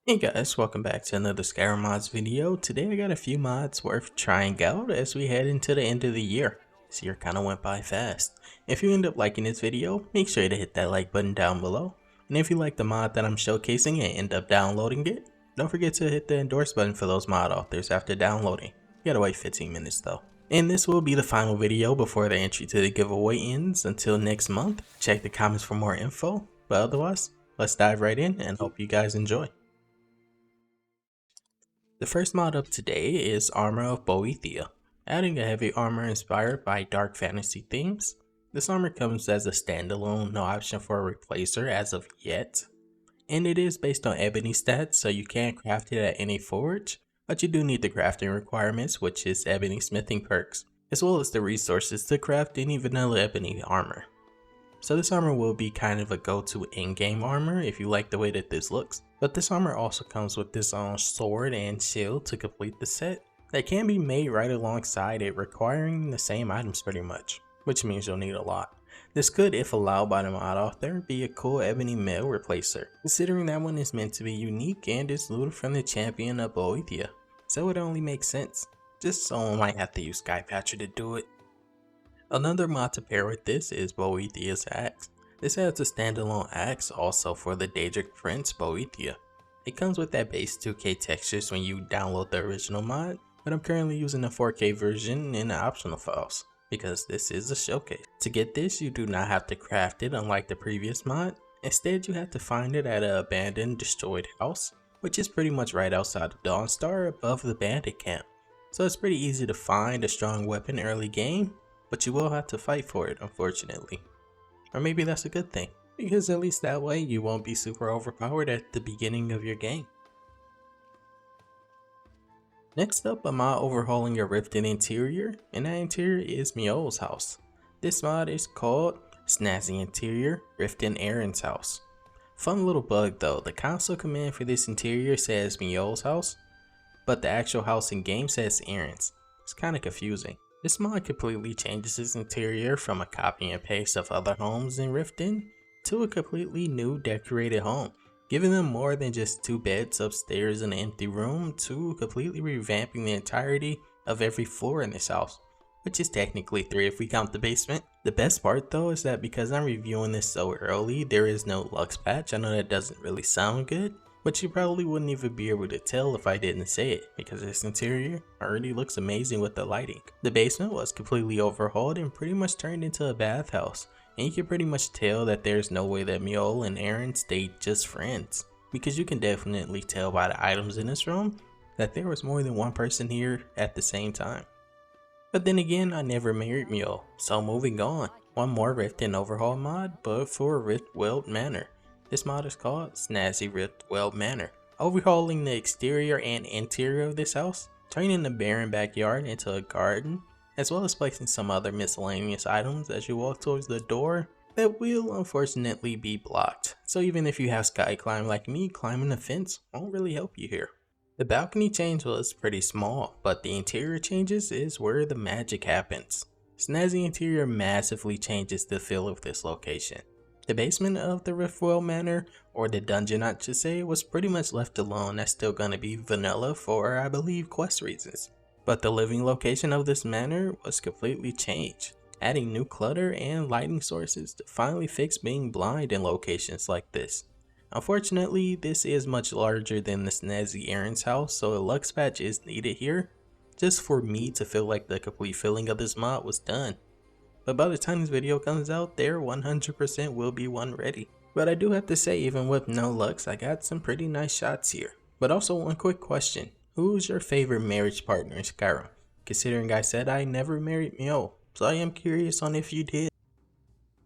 Hey guys, welcome back to another Skyrim mods video. Today I got a few mods worth trying out as we head into the end of the year. This year kinda went by fast. If you end up liking this video, make sure to hit that like button down below. And if you like the mod that I'm showcasing and end up downloading it, don't forget to hit the endorse button for those mod authors after downloading. You gotta wait 15 minutes though. And this will be the final video before the entry to the giveaway ends. Until next month, check the comments for more info. But otherwise, let's dive right in and hope you guys enjoy. The first mod up today is Armor of Boethiah, adding a heavy armor inspired by dark fantasy themes. This armor comes as a standalone, no option for a replacer as of yet, and it is based on ebony stats, so you can craft it at any forge, but you do need the crafting requirements, which is ebony smithing perks, as well as the resources to craft any vanilla ebony armor. So this armor will be kind of a go-to in-game armor if you like the way that this looks. But this armor also comes with this sword and shield to complete the set that can be made right alongside it, requiring the same items pretty much, which means you'll need a lot. This could, if allowed by the mod author, be a cool ebony mail replacer, considering that one is meant to be unique and is looted from the champion of Boethiah, so it only makes sense. Just someone might have to use Skypatcher to do it. Another mod to pair with this is Boethiah's axe. This has a standalone axe also for the Daedric Prince Boethiah. It comes with that base 2K textures when you download the original mod, but I'm currently using the 4K version in the optional files, because this is a showcase. To get this, you do not have to craft it unlike the previous mod. Instead, you have to find it at an abandoned, destroyed house, which is pretty much right outside of Dawnstar above the bandit camp. So it's pretty easy to find a strong weapon early game, but you will have to fight for it, unfortunately. Or maybe that's a good thing, because at least that way you won't be super overpowered at the beginning of your game. Next up, a mod overhauling your Riften interior, and that interior is Mjol's house. This mod is called Snazzy Interior Riften Aerin's house. Fun little bug though, the console command for this interior says Mjol's house, but the actual house in game says Aerin's. It's kinda confusing. This mod completely changes its interior from a copy and paste of other homes in Riften to a completely new decorated home, giving them more than just 2 beds upstairs in an empty room to completely revamping the entirety of every floor in this house, which is technically 3 if we count the basement. The best part though is that because I'm reviewing this so early, there is no Lux patch. I know that doesn't really sound good, but you probably wouldn't even be able to tell if I didn't say it, because this interior already looks amazing with the lighting. The basement was completely overhauled and pretty much turned into a bathhouse, and you can pretty much tell that there's no way that Mjol and Aerin stayed just friends, because you can definitely tell by the items in this room that there was more than one person here at the same time. But then again, I never married Mjol, so moving on. One more Riften overhaul mod, but for Riftweald Manor. This mod is called Snazzy Riftweald Manor, overhauling the exterior and interior of this house, turning the barren backyard into a garden, as well as placing some other miscellaneous items as you walk towards the door that will unfortunately be blocked. So even if you have sky climb like me, climbing the fence won't really help you here. The balcony change was pretty small, but the interior changes is where the magic happens. Snazzy Interior massively changes the feel of this location. The basement of the Riftweald Manor, or the dungeon I should say, was pretty much left alone. That's still gonna be vanilla for, I believe, quest reasons. But the living location of this manor was completely changed, adding new clutter and lighting sources to finally fix being blind in locations like this. Unfortunately, this is much larger than the Snazzy Aerin's house, so a Lux patch is needed here, just for me to feel like the complete feeling of this mod was done. But by the time this video comes out, there 100% will be one ready. But I do have to say, even with no Lux, I got some pretty nice shots here. But also one quick question, who's your favorite marriage partner in Skyrim? Considering I said I never married Mjol, so I am curious on if you did.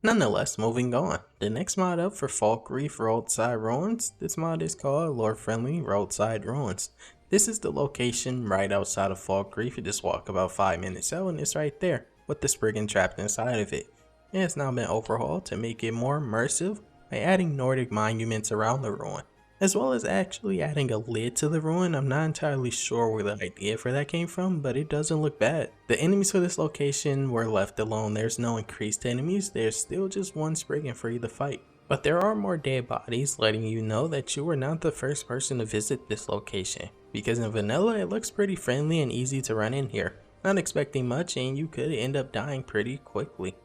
Nonetheless, moving on. The next mod up for Falkreath Roadside Ruins, this mod is called LoreFriendly Roadside Ruins. This is the location right outside of Falkreath. You just walk about 5 minutes out and it's right there, with the Spriggan trapped inside of it. It has now been overhauled to make it more immersive by adding Nordic monuments around the ruin, as well as actually adding a lid to the ruin. I'm not entirely sure where the idea for that came from, but it doesn't look bad. The enemies for this location were left alone. There's no increased enemies, there's still just one Spriggan for you to fight. But there are more dead bodies, letting you know that you were not the first person to visit this location, because in vanilla it looks pretty friendly and easy to run in here. Not expecting much and you could end up dying pretty quickly.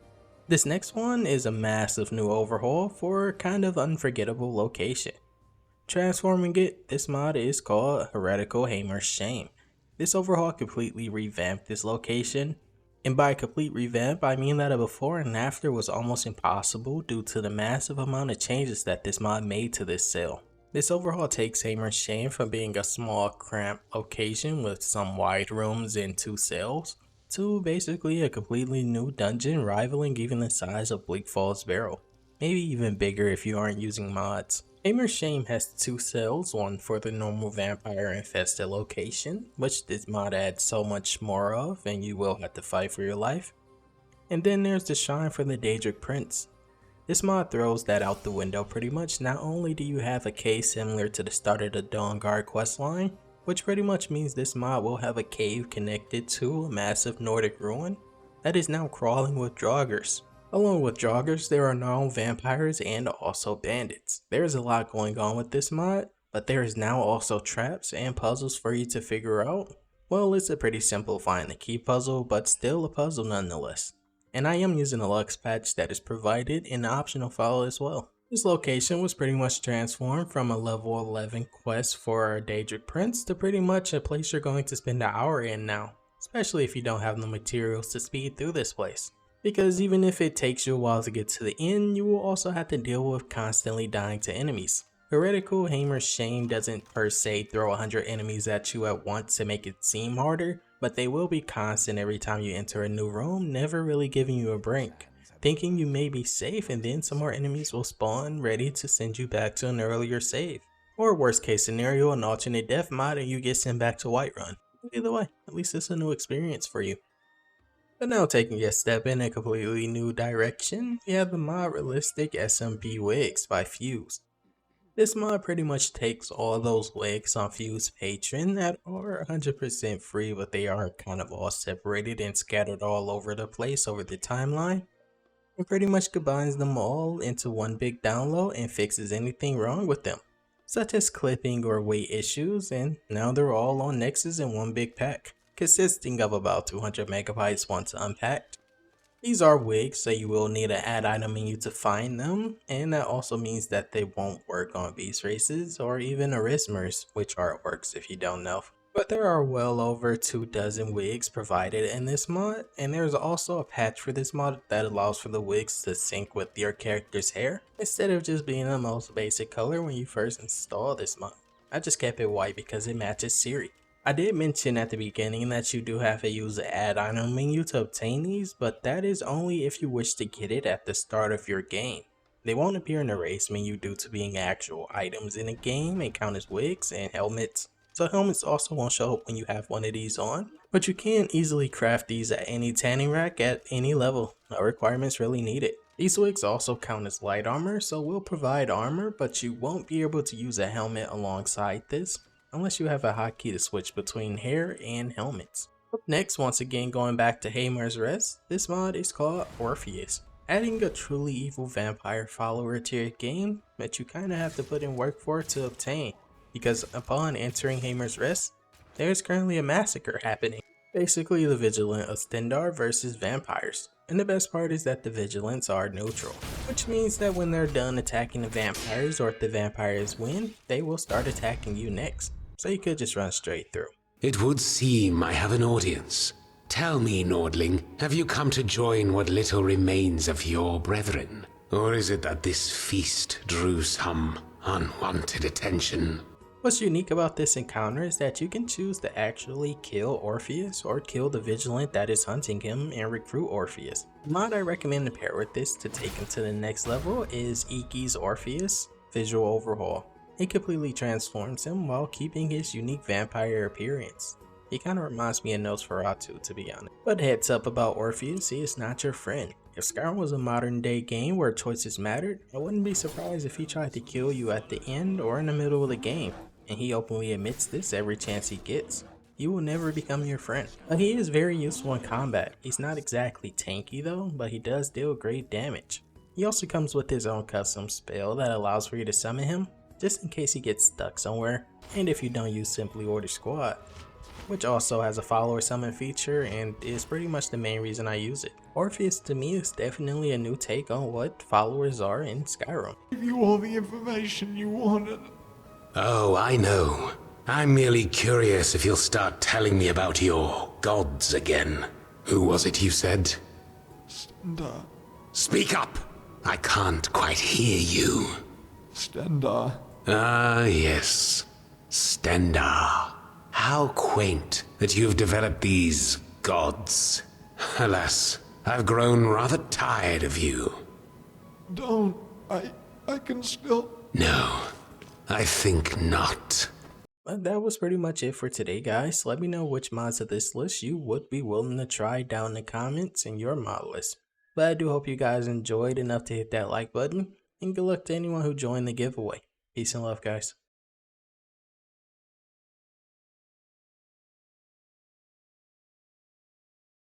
This next one is a massive new overhaul for a kind of unforgettable location. Transforming it, this mod is called Heretical Haemar's Shame. This overhaul completely revamped this location, and by complete revamp I mean that a before and after was almost impossible due to the massive amount of changes that this mod made to this cell. This overhaul takes Haemar's Shame from being a small cramped location with some wide rooms and 2 cells, to basically a completely new dungeon rivaling even the size of Bleak Falls Barrow. Maybe even bigger if you aren't using mods. Haemar's Shame has 2 cells, one for the normal vampire infested location, which this mod adds so much more of and you will have to fight for your life. And then there's the shrine for the Daedric Prince. This mod throws that out the window pretty much. Not only do you have a cave similar to the start of the Dawnguard questline, which pretty much means this mod will have a cave connected to a massive Nordic ruin that is now crawling with joggers. Along with joggers, there are now vampires and also bandits. There is a lot going on with this mod, but there is now also traps and puzzles for you to figure out. Well, it's a pretty simple find the key puzzle, but still a puzzle nonetheless. And I am using a Lux patch that is provided in the optional file as well. This location was pretty much transformed from a level 11 quest for a Daedric Prince to pretty much a place you're going to spend an hour in now, especially if you don't have the materials to speed through this place. Because even if it takes you a while to get to the end, you will also have to deal with constantly dying to enemies. Heretical Haemar's Shame doesn't per se throw 100 enemies at you at once to make it seem harder, but they will be constant every time you enter a new room, never really giving you a break. Thinking you may be safe and then some more enemies will spawn ready to send you back to an earlier save. Or worst case scenario, an alternate death mod and you get sent back to Whiterun. Either way, at least it's a new experience for you. But now taking a step in a completely new direction, we have the mod Realistic SMP Wigs by Fuse. This mod pretty much takes all those wigs on Fuse Patron that are 100% free, but they are kind of all separated and scattered all over the place over the timeline, and pretty much combines them all into one big download and fixes anything wrong with them, such as clipping or weight issues, and now they're all on Nexus in one big pack, consisting of about 200 megabytes once unpacked. These are wigs, so you will need an add item menu to find them, and that also means that they won't work on beast races or even Erismers, which are orcs if you don't know. But there are well over 24 wigs provided in this mod, and there's also a patch for this mod that allows for the wigs to sync with your character's hair, instead of just being the most basic color when you first install this mod. I just kept it white because it matches Siri. I did mention at the beginning that you do have to use the add item menu to obtain these, but that is only if you wish to get it at the start of your game. They won't appear in the race menu due to being actual items in the game and count as wigs and helmets. So helmets also won't show up when you have one of these on, but you can easily craft these at any tanning rack at any level. No requirements really needed. These wigs also count as light armor, so will provide armor, but you won't be able to use a helmet alongside this, unless you have a hotkey to switch between hair and helmets. Up next, once again going back to Haemar's Rest, this mod is called Orpheus, adding a truly evil vampire follower to your game that you kinda have to put in work for to obtain, because upon entering Haemar's Rest, there's currently a massacre happening. Basically the Vigilant of Stendarr versus vampires. And the best part is that the Vigilants are neutral, which means that when they're done attacking the vampires, or if the vampires win, they will start attacking you next. So you could just run straight through. It would seem I have an audience. Tell me, Nordling, have you come to join what little remains of your brethren? Or is it that this feast drew some unwanted attention? What's unique about this encounter is that you can choose to actually kill Orpheus or kill the Vigilant that is hunting him and recruit Orpheus. The mod I recommend to pair with this to take him to the next level is Eeekee's Orpheus Visual Overhaul. It completely transforms him while keeping his unique vampire appearance. He kinda reminds me of Nosferatu, to be honest. But heads up about Orpheus, he is not your friend. If Skyrim was a modern day game where choices mattered, I wouldn't be surprised if he tried to kill you at the end or in the middle of the game, and he openly admits this every chance he gets. You will never become your friend. But he is very useful in combat. He's not exactly tanky though, but he does deal great damage. He also comes with his own custom spell that allows for you to summon him, just in case he gets stuck somewhere, and if you don't use Simply Order Squad, which also has a follower summon feature and is pretty much the main reason I use it. Orpheus to me is definitely a new take on what followers are in Skyrim. Give you all the information you wanted. Oh, I know. I'm merely curious if you'll start telling me about your gods again. Who was it you said? Stendar. Speak up! I can't quite hear you. Stendar. Ah, yes. Stendar. How quaint that you've developed these gods. Alas, I've grown rather tired of you. Don't. I can still... No, I think not. But that was pretty much it for today, guys. Let me know which mods of this list you would be willing to try down in the comments in your mod list. But I do hope you guys enjoyed enough to hit that like button, and good luck to anyone who joined the giveaway. Peace and love, guys.